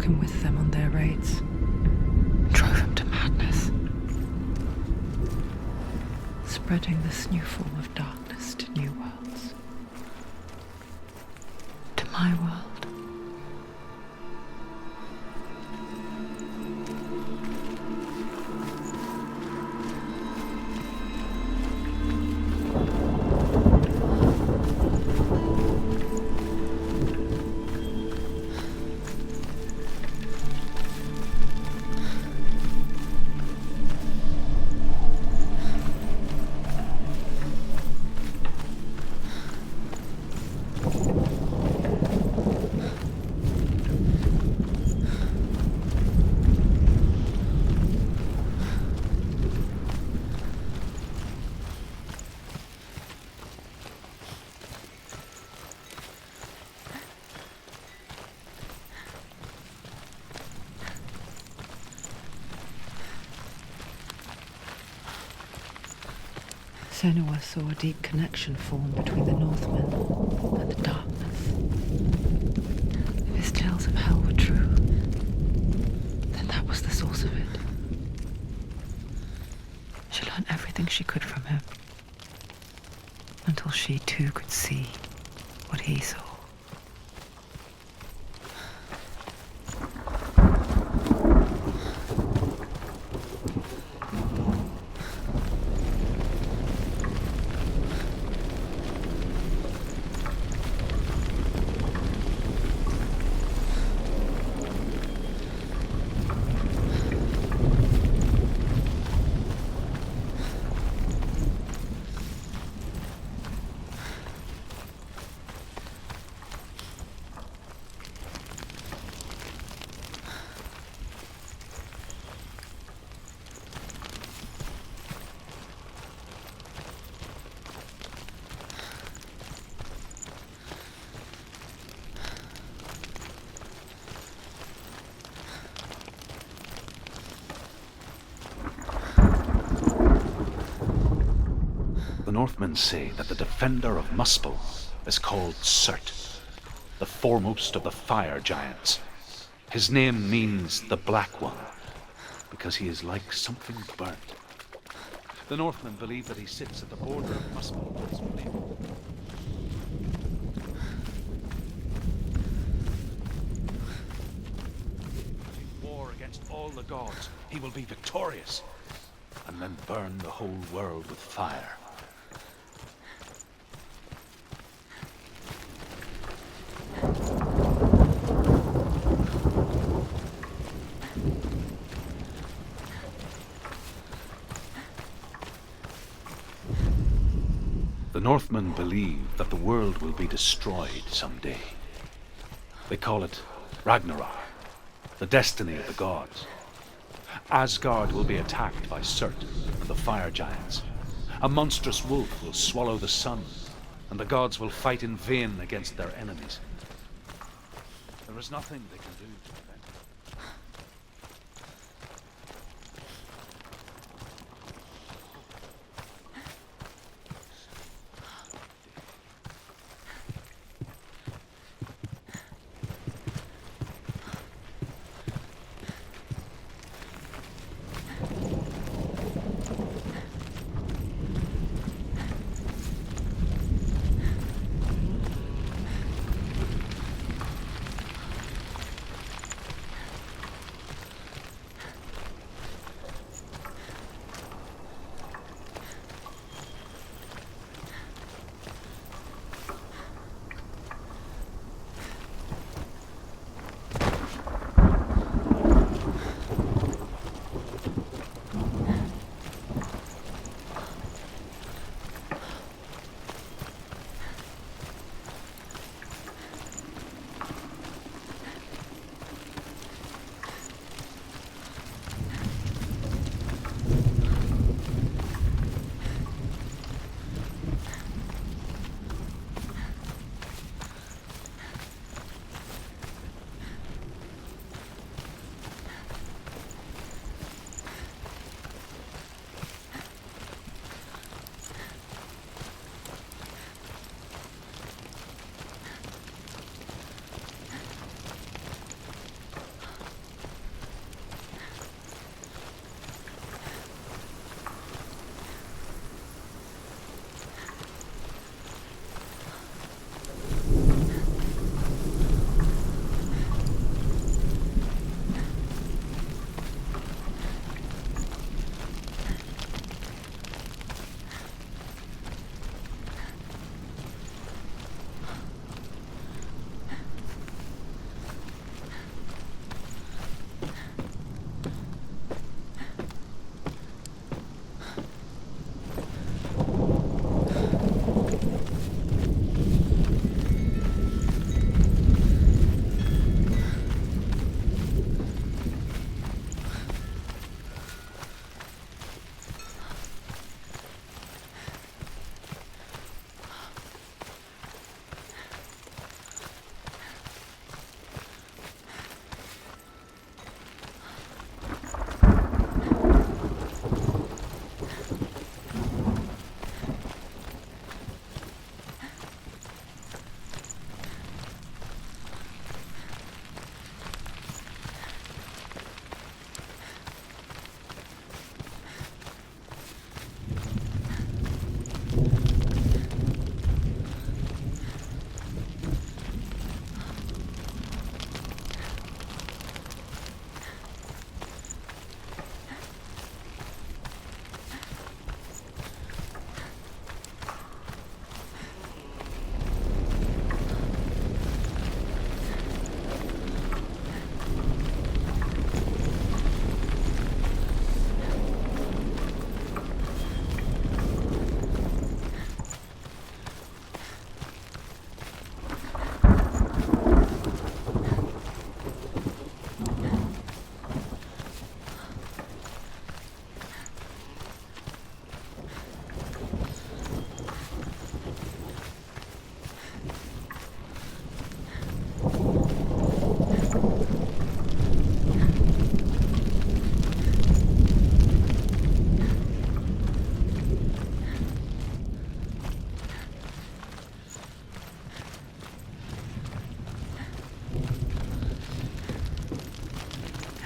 him with them on their raids, drove him to madness, spreading this new form of darkness to new worlds, to my world. Senua saw a deep connection form between the Northmen and the darkness. If his tales of hell were true, then that was the source of it. She learned everything she could from him, until she too could see what he saw. The Northmen say that the defender of Muspel is called Surt, the foremost of the fire giants. His name means the Black One, because he is like something burnt. The Northmen believe that he sits at the border of Muspel. In war against all the gods, he will be victorious, and then burn the whole world with fire. The Northmen believe that the world will be destroyed someday. They call it Ragnarok, the destiny of the gods. Asgard will be attacked by Surt and the fire giants. A monstrous wolf will swallow the sun, and the gods will fight in vain against their enemies. There is nothing they can do to prevent it.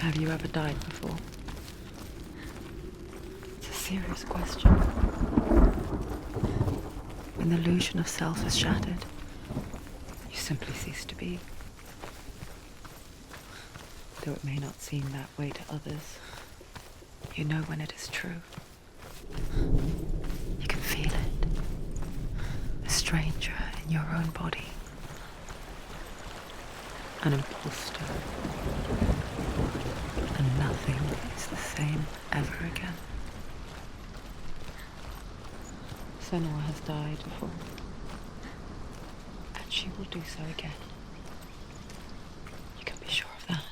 Have you ever died before? It's a serious question. When the illusion of self is shattered, you simply cease to be. Though it may not seem that way to others, you know when it is true. You can feel it. A stranger in your own body. An imposter. And nothing is the same ever again. Senua has died before. And she will do so again. You can be sure of that.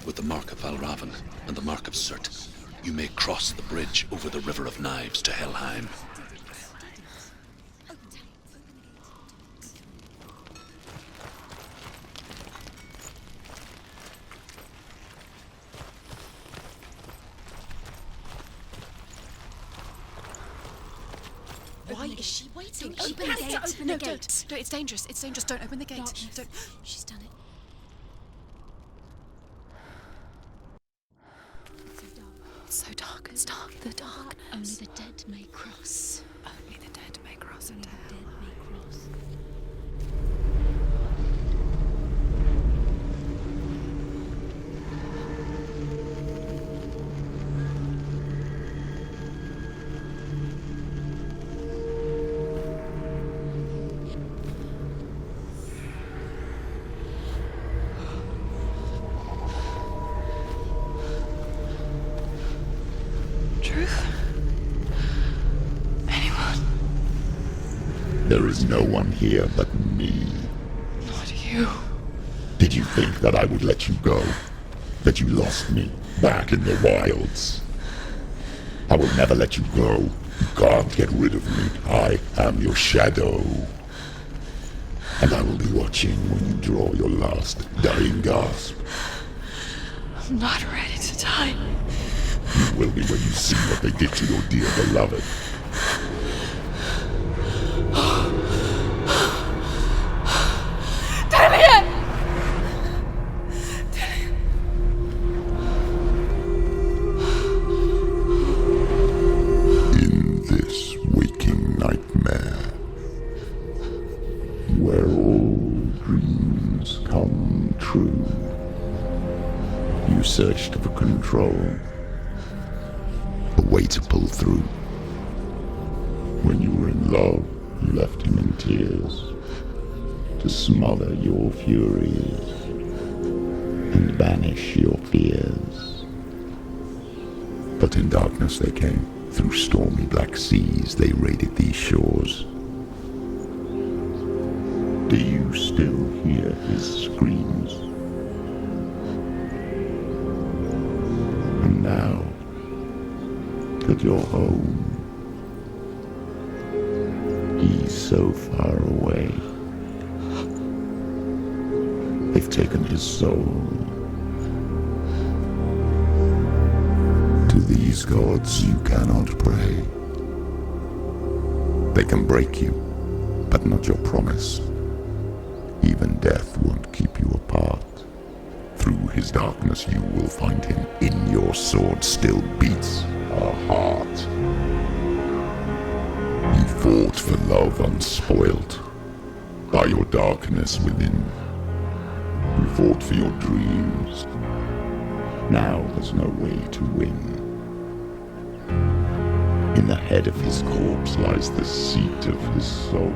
With the mark of Valravan and the mark of Surt, you may cross the bridge over the River of Knives to Helheim. Why is she waiting? Don't open the gate. Open the gate. No, it's dangerous. It's dangerous. Don't open the gate. Darkness. Don't. She's done it. It's so dark. It's dark. The darkness. Only the dead may cross. Only the dead may cross Only into the hell. dead may cross. Truth? Anyone? There is no one here but me. Not you. Did you think that I would let you go? That you lost me back in the wilds? I will never let you go. You can't get rid of me. I am your shadow. And I will be watching when you draw your last dying gasp. I'm not ready to die. You will be when you see what they did to your dear beloved. In this waking nightmare, where all dreams come true, you searched for control, a way to pull through. When you were in love, you left him in tears to smother your furies and banish your fears. But in darkness they came, through stormy black seas they raided these shores. Do you still hear his screams? And now that you're home, he's so far away. They've taken his soul. To these gods you cannot pray. They can break you, but not your promise. Even death won't keep you apart. Through his darkness you will find him. In your sword still beats a heart. You fought for love unspoilt by your darkness within. You fought for your dreams. Now there's no way to win. In the head of his corpse lies the seat of his soul.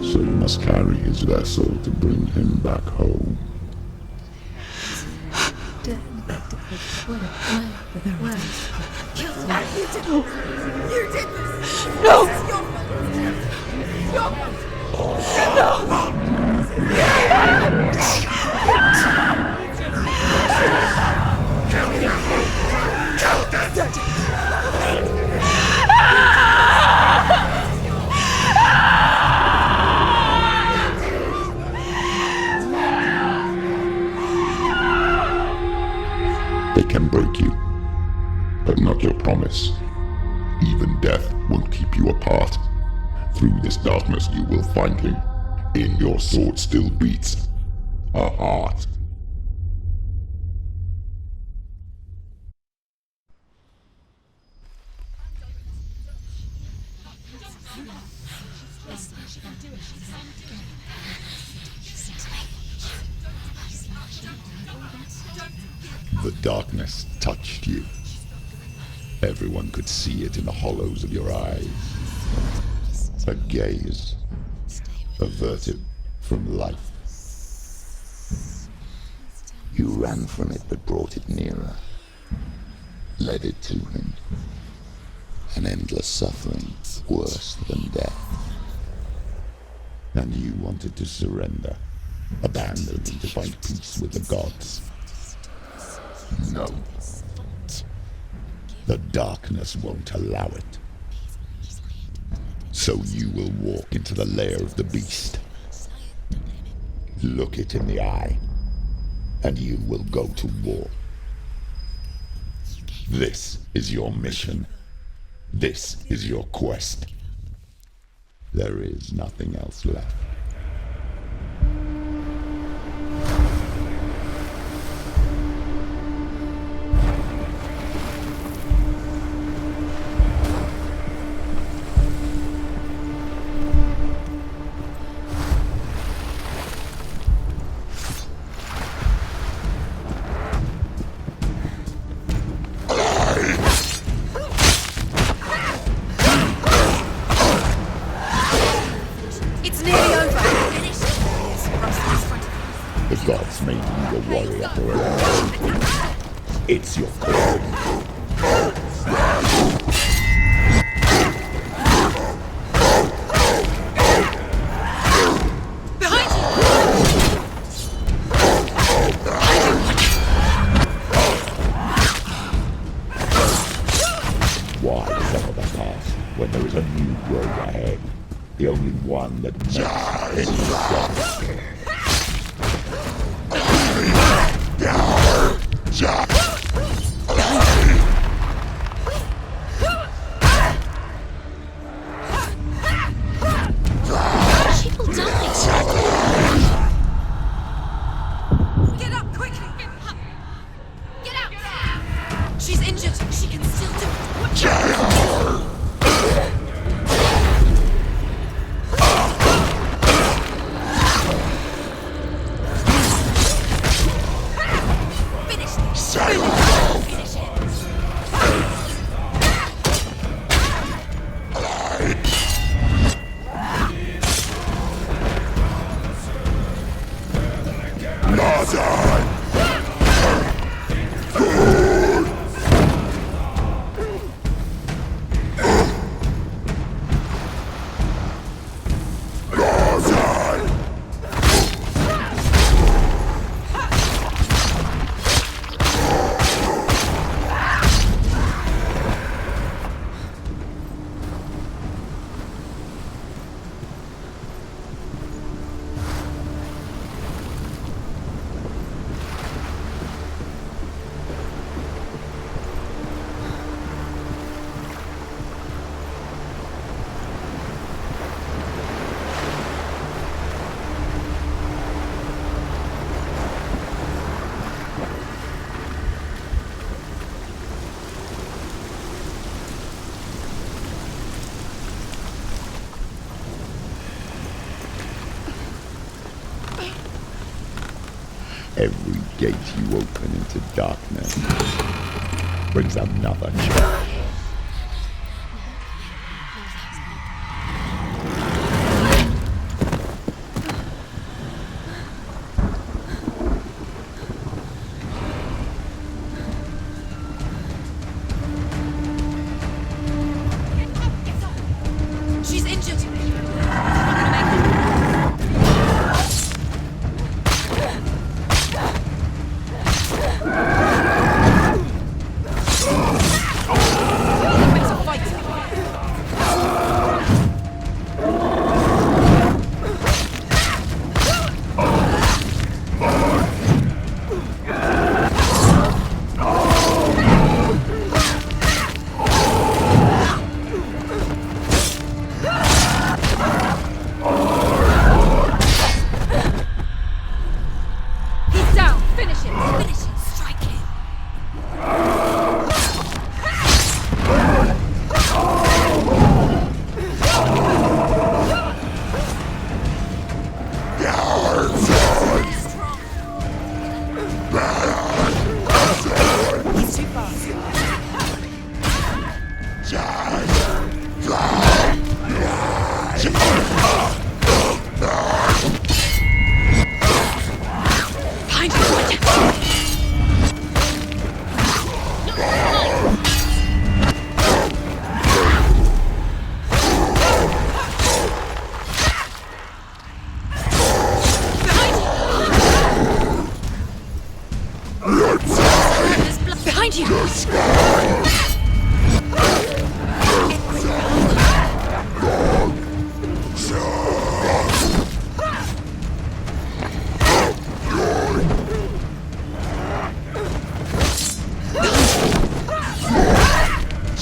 So you must carry his vessel to bring him back home. Where? You did this! No! This is your fault! They can break you, but not your promise. Even death won't keep you apart. Through this darkness you will find him. In your sword still beats a heart. The darkness touched you. Everyone could see it in the hollows of your eyes. A gaze averted from life. You ran from it but brought it nearer. Led it to him. An endless suffering worse than death. And you wanted to surrender. Abandon and to find peace with the gods. No. The darkness won't allow it. So you will walk into the lair of the beast. Look it in the eye, and you will go to war. This is your mission. This is your quest. There is nothing else left. The gods made you a warrior forever. It's your calling. Why suffer the past when there is a new road ahead? The only one that makes any sense. People die. Get up, quickly! Get out! She's injured. She can still do it. Every gate you open into darkness brings another challenge. She's injured.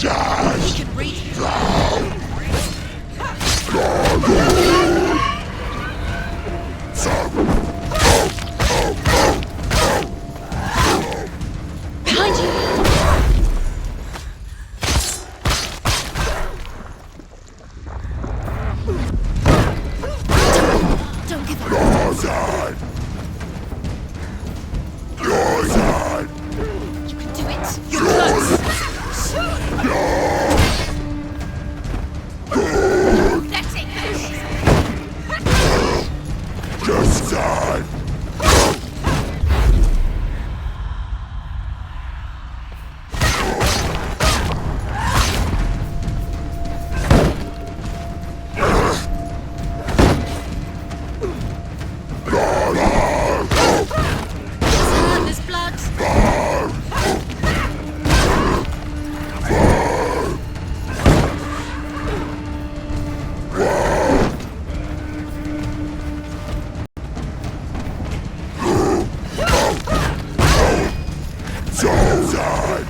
He can read you. Behind you! Don't give up. You can do it. You're close. That's it. Just die! There's blood. Don't die!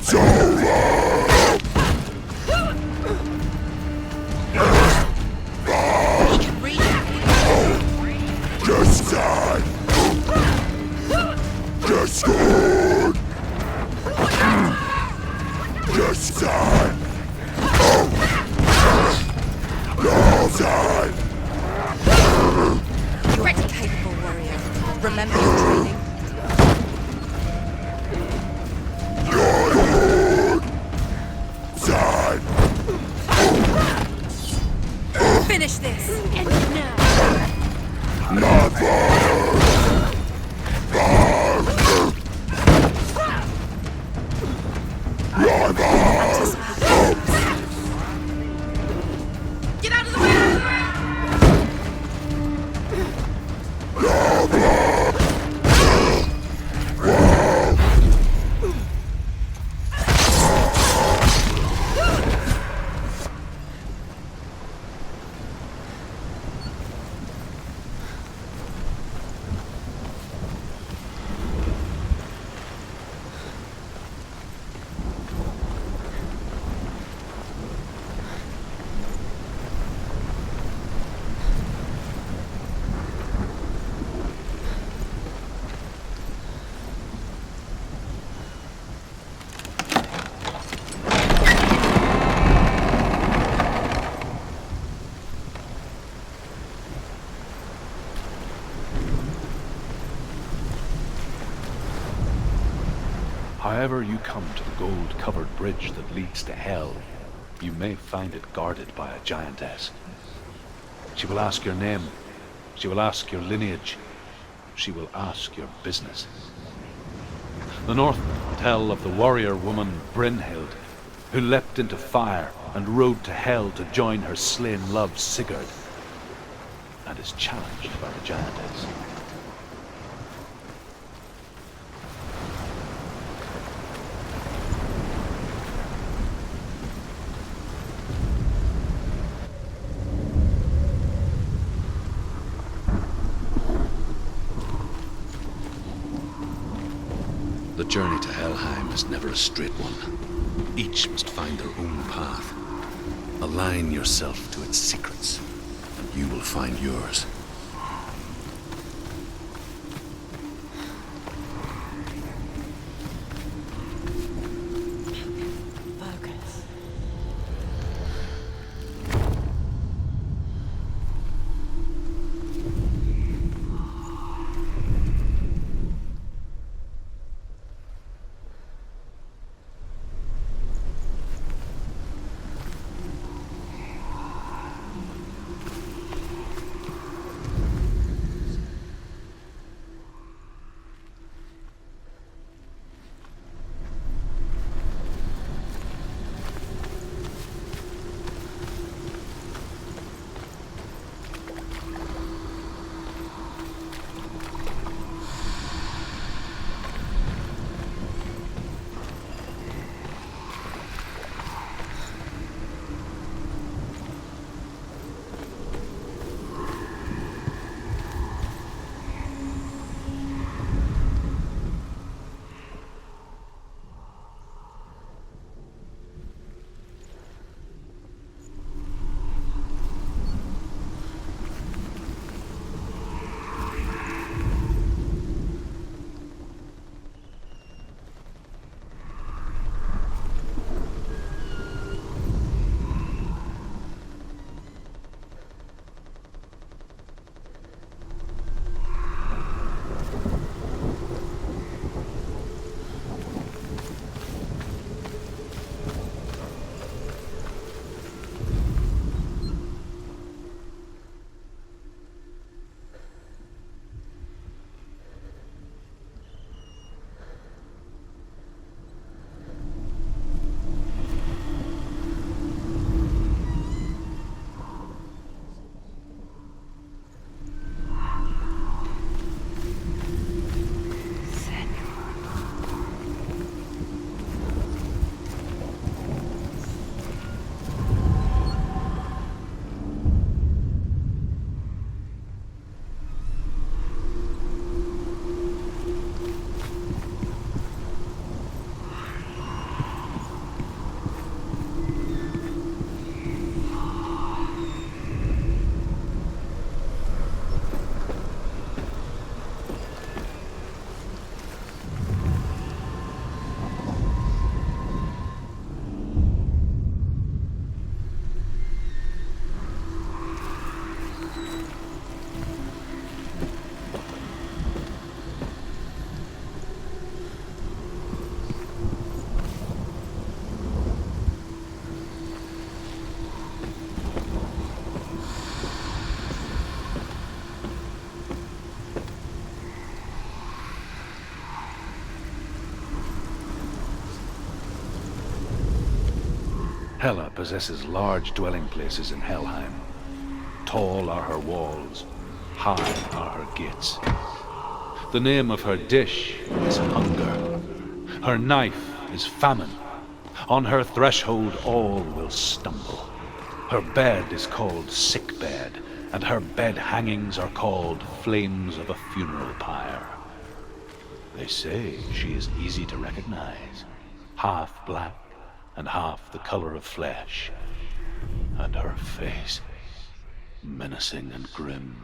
She'll die. He can read you. Just die! Just good! Just die! I'll die! Ready, capable warrior. Remember your training. Die! Finish this. End it now. Get out of the way. However you come to the gold-covered bridge that leads to Hell, you may find it guarded by a giantess. She will ask your name. She will ask your lineage. She will ask your business. The Northmen tell of the warrior woman Brynhild, who leapt into fire and rode to Hell to join her slain love Sigurd, and is challenged by the giantess. The journey to Helheim is never a straight one. Each must find their own path. Align yourself to its secrets, and you will find yours. Focus. Hela possesses large dwelling places in Helheim. Tall are her walls, high are her gates. The name of her dish is hunger. Her knife is famine. On her threshold all will stumble. Her bed is called sick bed, and her bed hangings are called flames of a funeral pyre. They say she is easy to recognize, half black and half the color of flesh, and her face menacing and grim.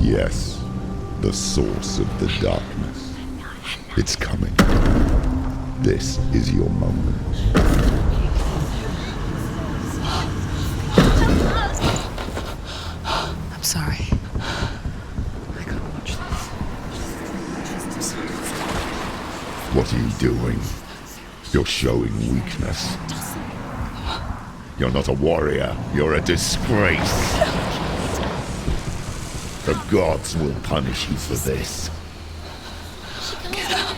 Yes, the source of the darkness. It's coming. This is your moment. I'm sorry. I can't watch this. What are you doing? You're showing weakness. You're not a warrior. You're a disgrace. The gods will punish you for this. Get up.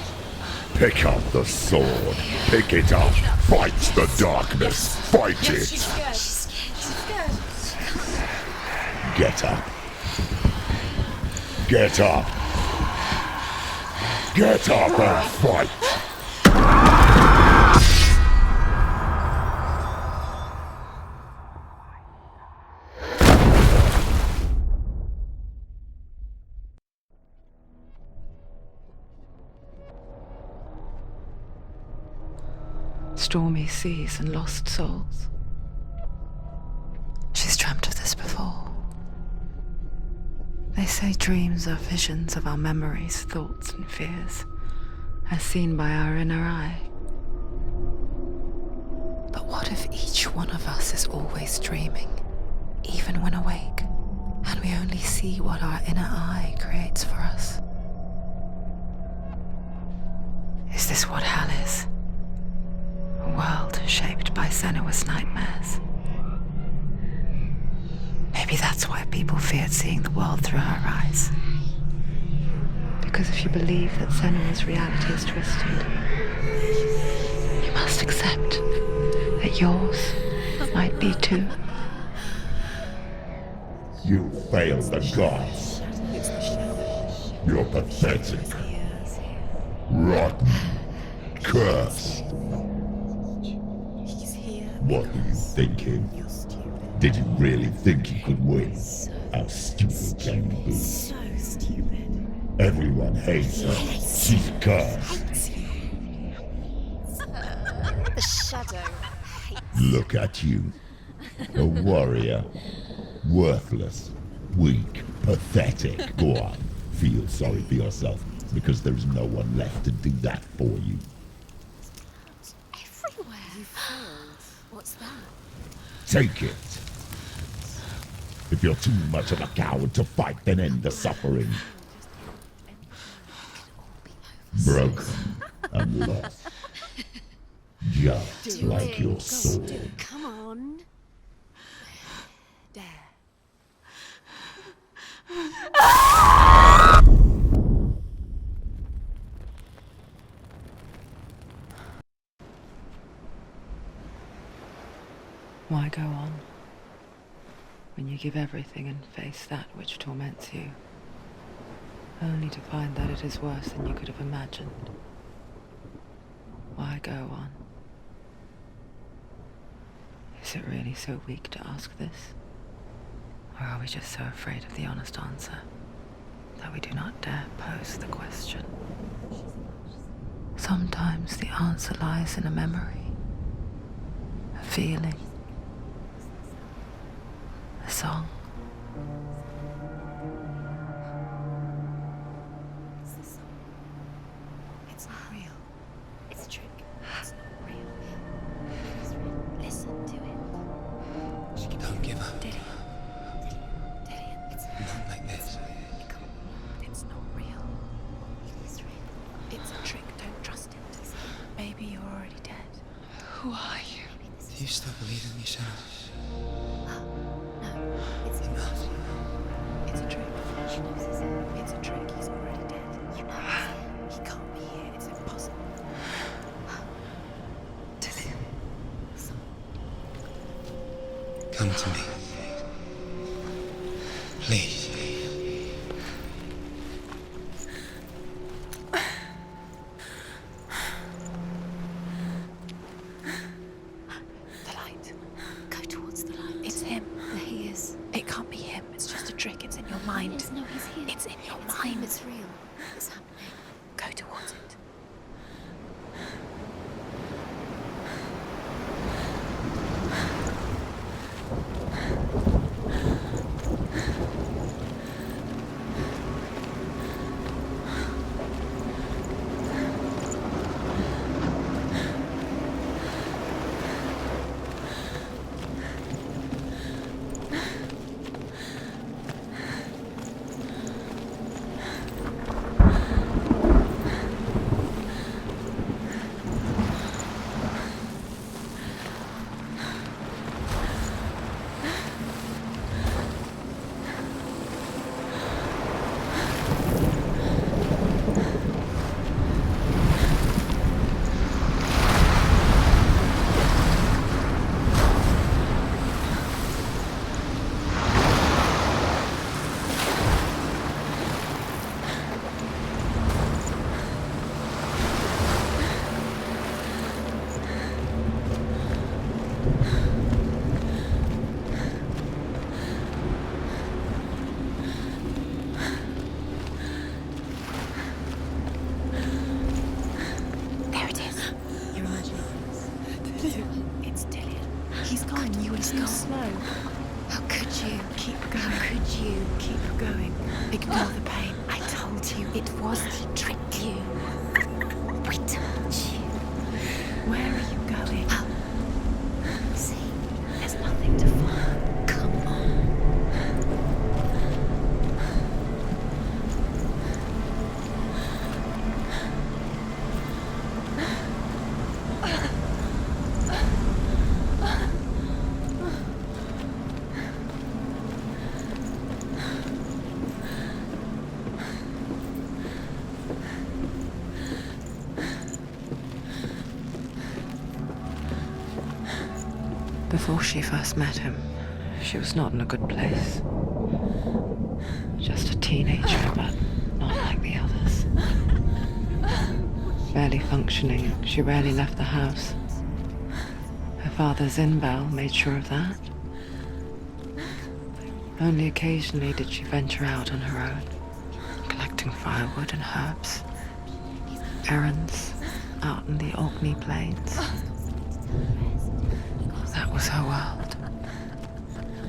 Pick up the sword. Pick it up. Fight the darkness. Fight it. She's scared. She's scared. Get up. Get up. Get up and fight. Stormy seas and lost souls. She's dreamt of this before. They say dreams are visions of our memories, thoughts and fears, as seen by our inner eye. But what if each one of us is always dreaming, even when awake, and we only see what our inner eye creates for us? Is this what hell is? A world shaped by Senua'S nightmares. Maybe that's why people feared seeing the world through her eyes. Because if you believe that Senua'S reality is twisted, you must accept that yours might be too. You failed the gods. It's the shadow. You're pathetic. Rotten. Cursed. He's here. What are you thinking? You're stupid. Did you really think you could win? How stupid can you be? So stupid. Everyone hates her. She's cursed. The shadow hates. Look at you. A warrior. Worthless. Weak. Pathetic. Go on. Feel sorry for yourself, because there's no one left to do that for you. Everywhere. You failed. What's that? Take it. If you're too much of a coward to fight, then end the suffering. Broken and lost. Just like your sword. Come on. Dare. Why go on when you give everything and face that which torments you, only to find that it is worse than you could have imagined? Why go on? Is it really so weak to ask this? Or are we just so afraid of the honest answer that we do not dare pose the question? Sometimes the answer lies in a memory, a feeling, a song. It's the song. It's not real. It's a trick. It's not real. It's real. Listen to it. She don't give up. Dillian. It's Not like this. It's not real. It is real. It's a trick. Don't trust it. Maybe you're already dead. Who are you? Do you still believe in yourself? No, it's You must. It's a trick. She knows it's him. It's a trick. He's already dead. You know it's him. He can't be here. It's impossible. Dillian. Come to me. Please. The light. Go towards the light. It's him. There he is. It can't be him. It's just a trick. It's in your mind. It is. No, he's here. It's in your It's mind. him. It's real. It's happening. Go towards it. There it is. You're imagining this. Dillian. It's Dillian. He's gone. You were too slow. How could you? Keep going. How could you? Keep going. Ignore the pain. I told you it was to trick you. We told you. Where are you going? Up. See, there's nothing to follow. Come on. Before she first met him, She was not in a good place. Just a teenager, but not like the others. Barely functioning, she rarely left the house. Her father's in-bell made sure of that. Only occasionally did she venture out on her own, collecting firewood and herbs. Errands out in the Orkney Plains. That was her world.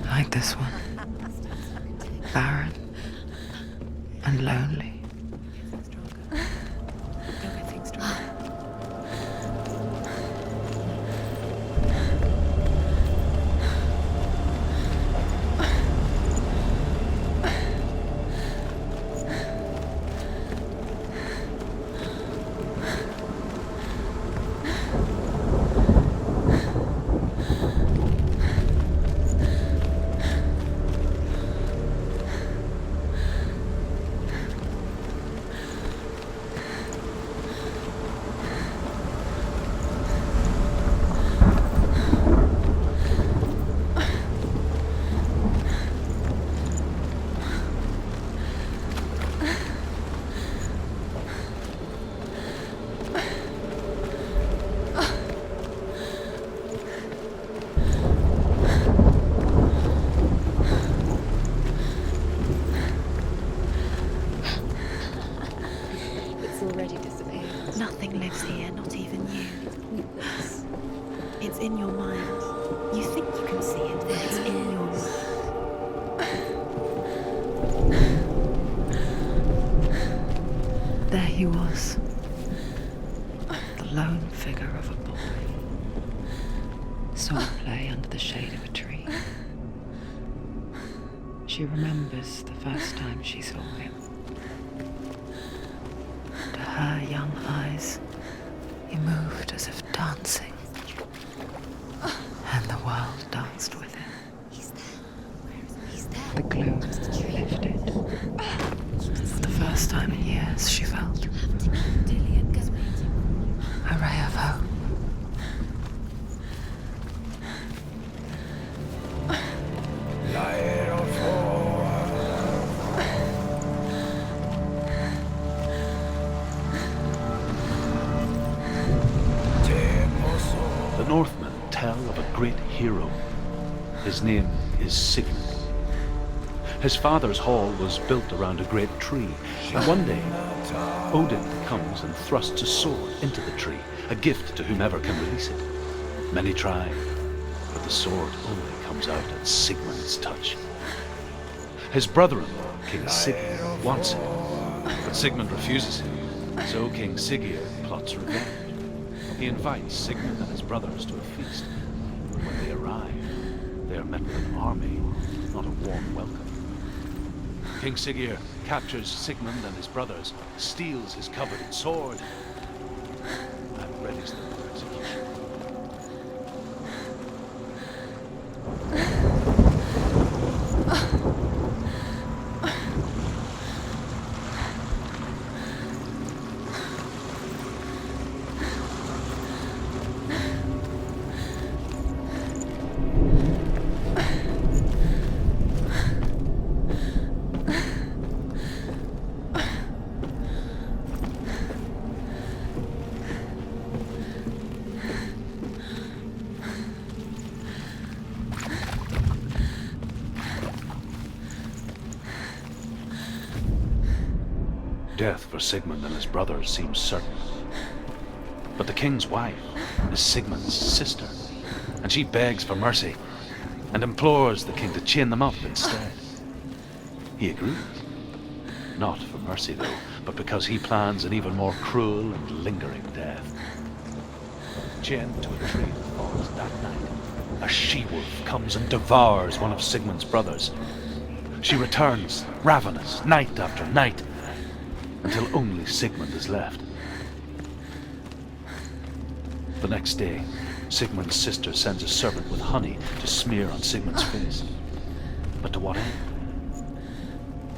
Like this one. Barren and lonely. Already disappeared. Nothing lives here, not even you. It's in your mind. You think you can see it, but it's in your mind. There he was. The lone figure of a boy. Saw play under the shade of a tree. She remembers the first time she saw him. To her young eyes, he moved as if dancing, and the world danced with him. The gloom lifted. For the first time in years, she felt a ray of hope. The Northmen tell of a great hero. His name is Sigmund. His father's hall was built around a great tree, and one day Odin comes and thrusts a sword into the tree, a gift to whomever can release it. Many try, but the sword only comes out at Sigmund's touch. His brother-in-law, King Sigurd, wants it, but Sigmund refuses him, so King Sigurd plots revenge. He invites Sigmund and his brothers to a feast. When they arrive, they are met with an army, not a warm welcome. King Sigurd captures Sigmund and his brothers, steals his coveted sword, and readies them for execution. Death for Sigmund and his brothers seems certain. But the king's wife is Sigmund's sister, and she begs for mercy and implores the king to chain them up instead. He agrees. Not for mercy, though, but because he plans an even more cruel and lingering death. Chained to a tree that falls that night, a she-wolf comes and devours one of Sigmund's brothers. She returns, ravenous, night after night, until only Sigmund is left. The next day, Sigmund's sister sends a servant with honey to smear on Sigmund's face. But to what end?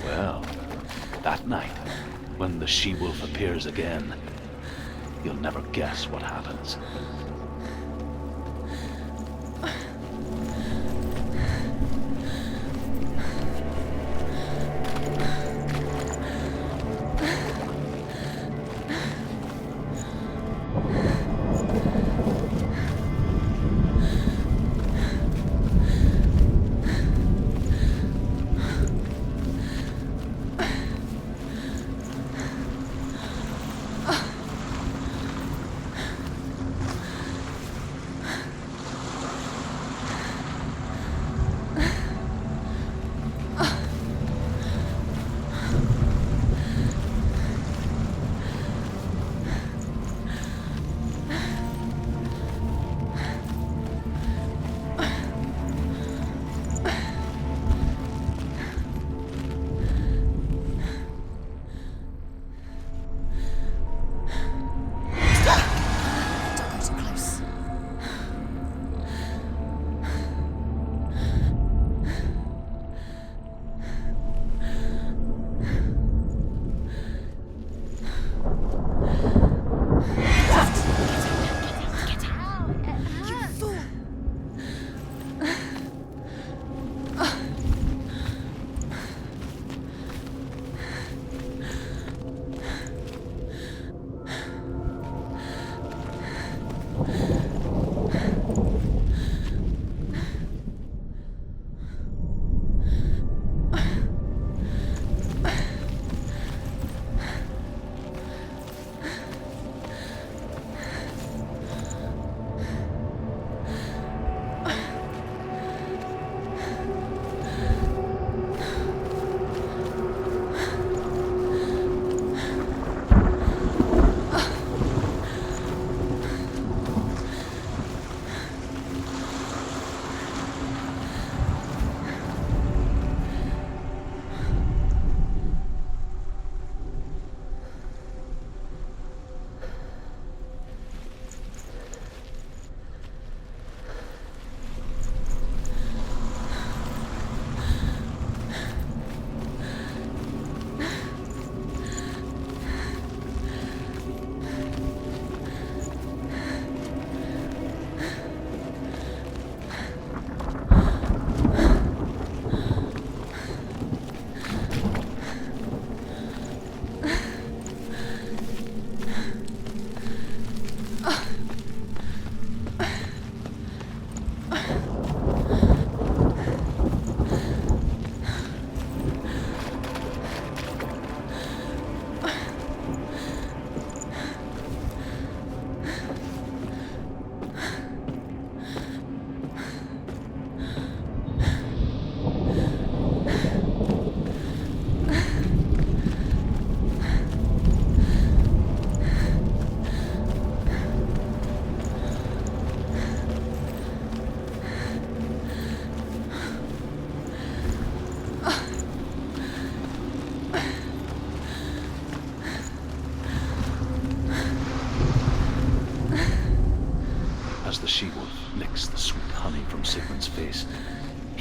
Well, that night, when the she-wolf appears again, you'll never guess what happens.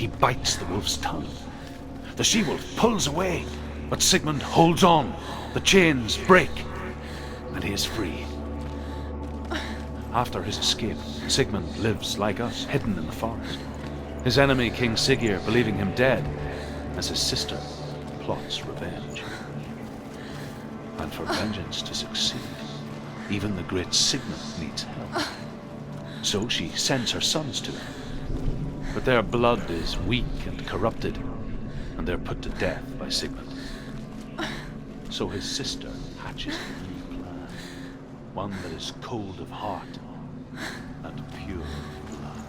He bites the wolf's tongue. The she-wolf pulls away, but Sigmund holds on. The chains break, and he is free. After his escape, Sigmund lives like us, hidden in the forest. His enemy, King Siggeir, believing him dead, as his sister plots revenge. And for vengeance to succeed, even the great Sigmund needs help. So she sends her sons to him. But their blood is weak and corrupted, and they're put to death by Sigmund. So his sister hatches a new plan, one that is cold of heart and pure blood.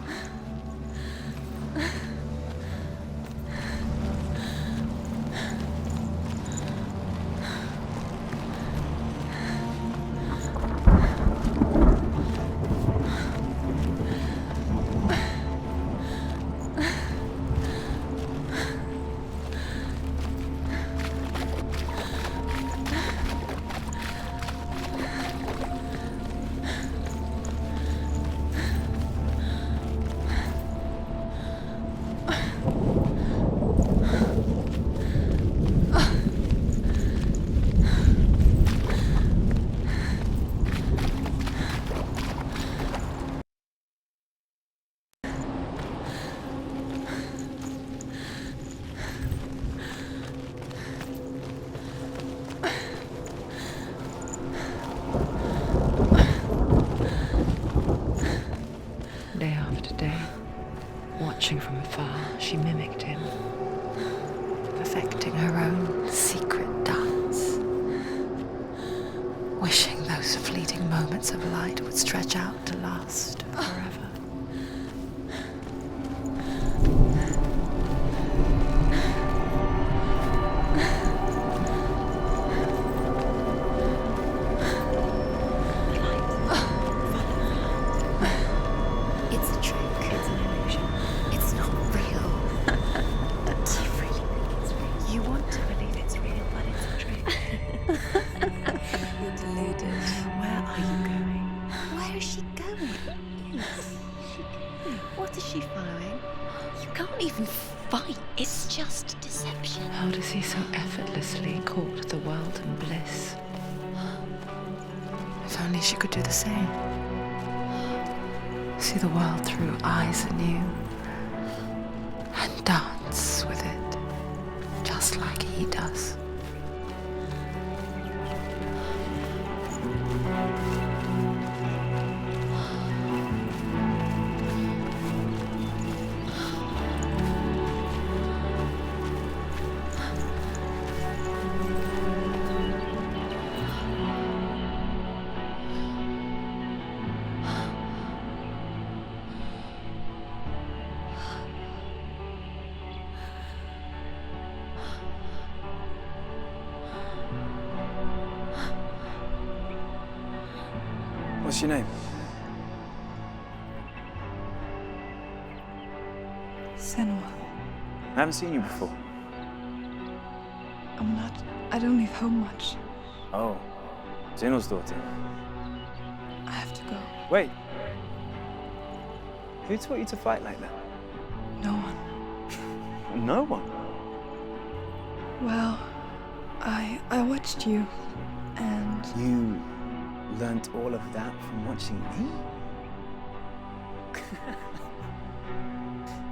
Day after day, watching from afar, she mimicked him, perfecting her own secret dance, wishing those fleeting moments of light would stretch out to last forever. It's a trick. It's an illusion. It's not real. But do you really think it's real? You want to believe it's real, but it's a trick. You're deluded. Where are you going? Where is she going? What is she following? You can't even fight. It's just deception. How does he so effortlessly court the world and bliss? If only she could do the same. See the world through eyes anew and dance with it, just like he does. What's your name? Senua. I haven't seen you before. I don't leave home much. Oh, Zeno's daughter. I have to go. Wait. Who taught you to fight like that? No one. No one. Well, I watched you, and You learnt all of that from watching me?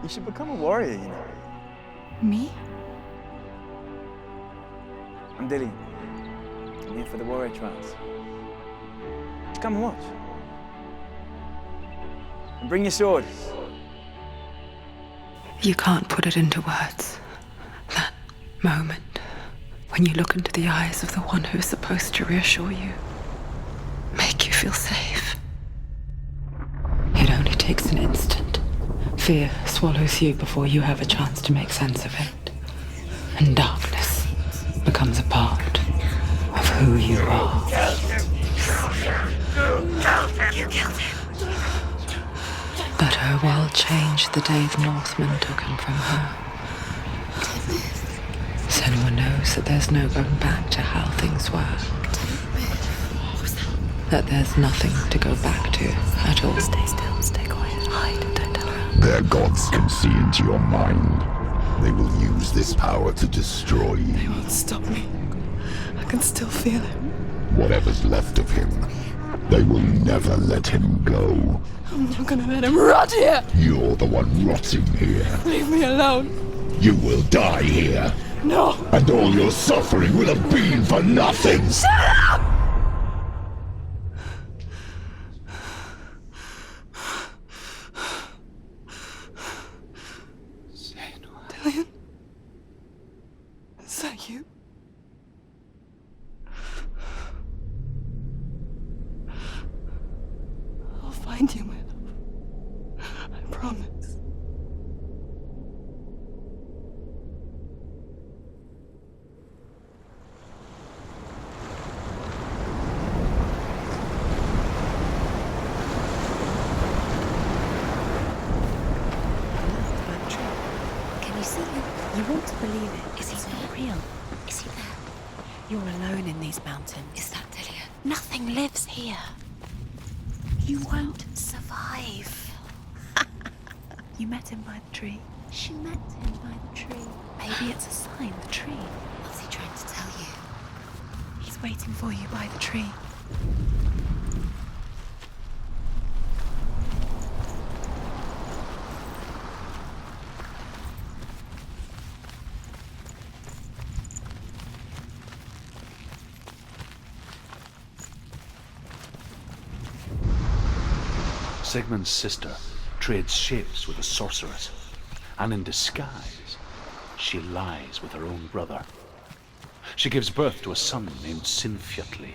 You should become a warrior, you know. me? I'm Dilly. I'm here for the warrior trials. Just come and watch. And bring your sword. You can't put it into words. That moment when you look into the eyes of the one who's supposed to reassure you, make you feel safe. It only takes an instant. Fear swallows you before you have a chance to make sense of it. And darkness becomes a part of who you are. You killed him. But her world changed the day the Northmen took him from her. Senua knows that there's no going back to how things were. That there's nothing to go back to at all. Stay still, stay quiet, hide, don't tell her. Their gods can see into your mind. They will use this power to destroy you. They won't stop me. I can still feel it. Whatever's left of him, they will never let him go. I'm not gonna let him rot here! You're the one rotting here. Leave me alone. You will die here. No! And all your suffering will have been for nothing. Shut up! Dillian? Is that you? I'll find you, my love. I promise. Can you see him? You want to believe it. Is he not real? Is he there? You're alone in these mountains. Is that Dillian? Nothing lives here. You won't survive. You met him by the tree. She met him by the tree. Maybe it's a sign, the tree. What's he trying to tell you? He's waiting for you by the tree. Sigmund's sister trades shapes with a sorceress, and in disguise, she lies with her own brother. She gives birth to a son named Sinfjotli.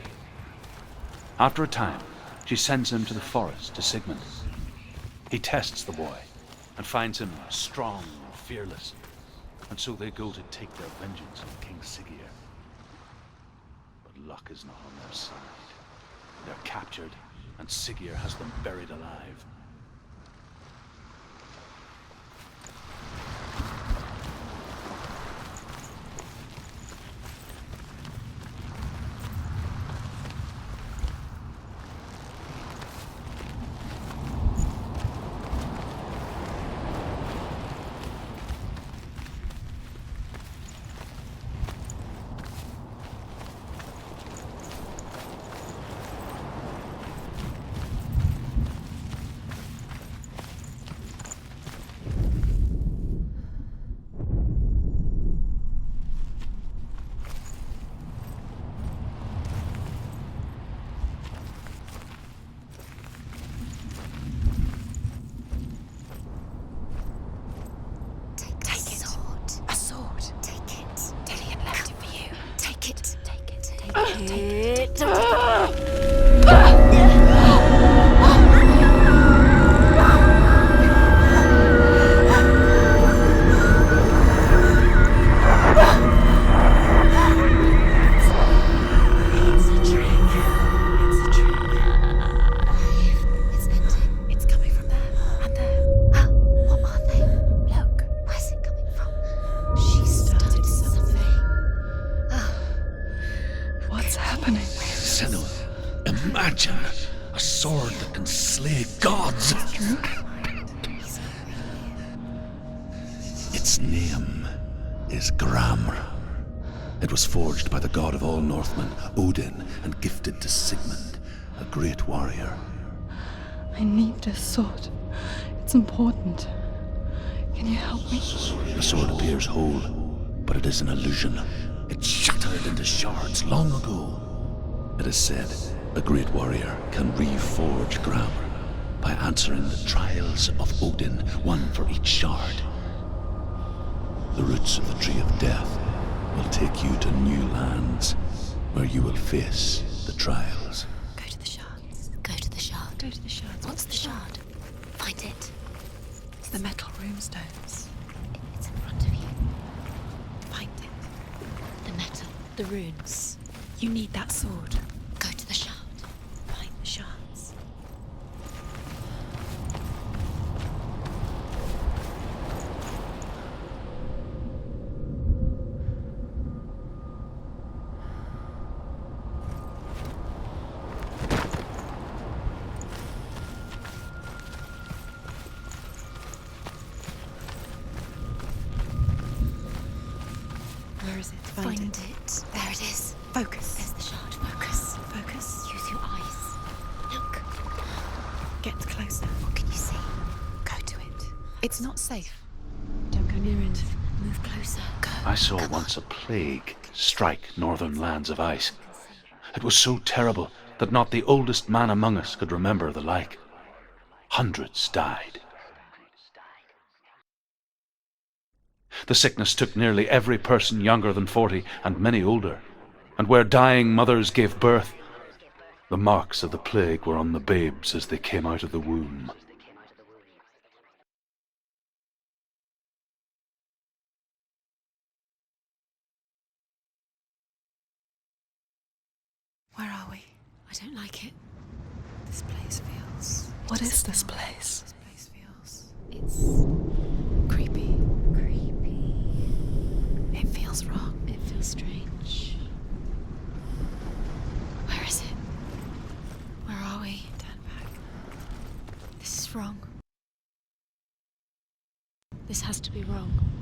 After a time, she sends him to the forest to Sigmund. He tests the boy and finds him strong and fearless, and so they go to take their vengeance on King Siggeir. But luck is not on their side. They're captured, and Siggeir has them buried alive. Senua, imagine a sword that can slay gods. Its name is Gramr. It was forged by the god of all Northmen, Odin, and gifted to Sigmund, a great warrior. I need this sword. It's important. Can you help me? The sword appears whole, but it is an illusion. It shattered into shards long ago. It is said a great warrior can reforge Gramr by answering the trials of Odin, one for each shard. The roots of the Tree of Death will take you to new lands where you will face the trials. Go to the shards. Go to the shard. Go to the shards. What's the shard? Find it. It's the metal runestones. It's in front of you. Find it. The metal. The runes. You need that sword. Go to the shard. Find the shards. Find it. There it is. Focus. There's the shard. Focus. Focus. Use your eyes. Look. Get closer. What can you see? Go to it. It's not safe. Don't go near it. Move closer. Go. I saw once a plague strike northern lands of ice. It was so terrible that not the oldest man among us could remember the like. Hundreds died. The sickness took nearly every person younger than 40 and many older, and where dying mothers gave birth, the marks of the plague were on the babes as they came out of the womb. Where are we? I don't like it. This place feels... What is this place? This place feels... It's... creepy. Creepy. It feels wrong. It feels strange. Where is it? Where are we? Turn back. This is wrong. This has to be wrong.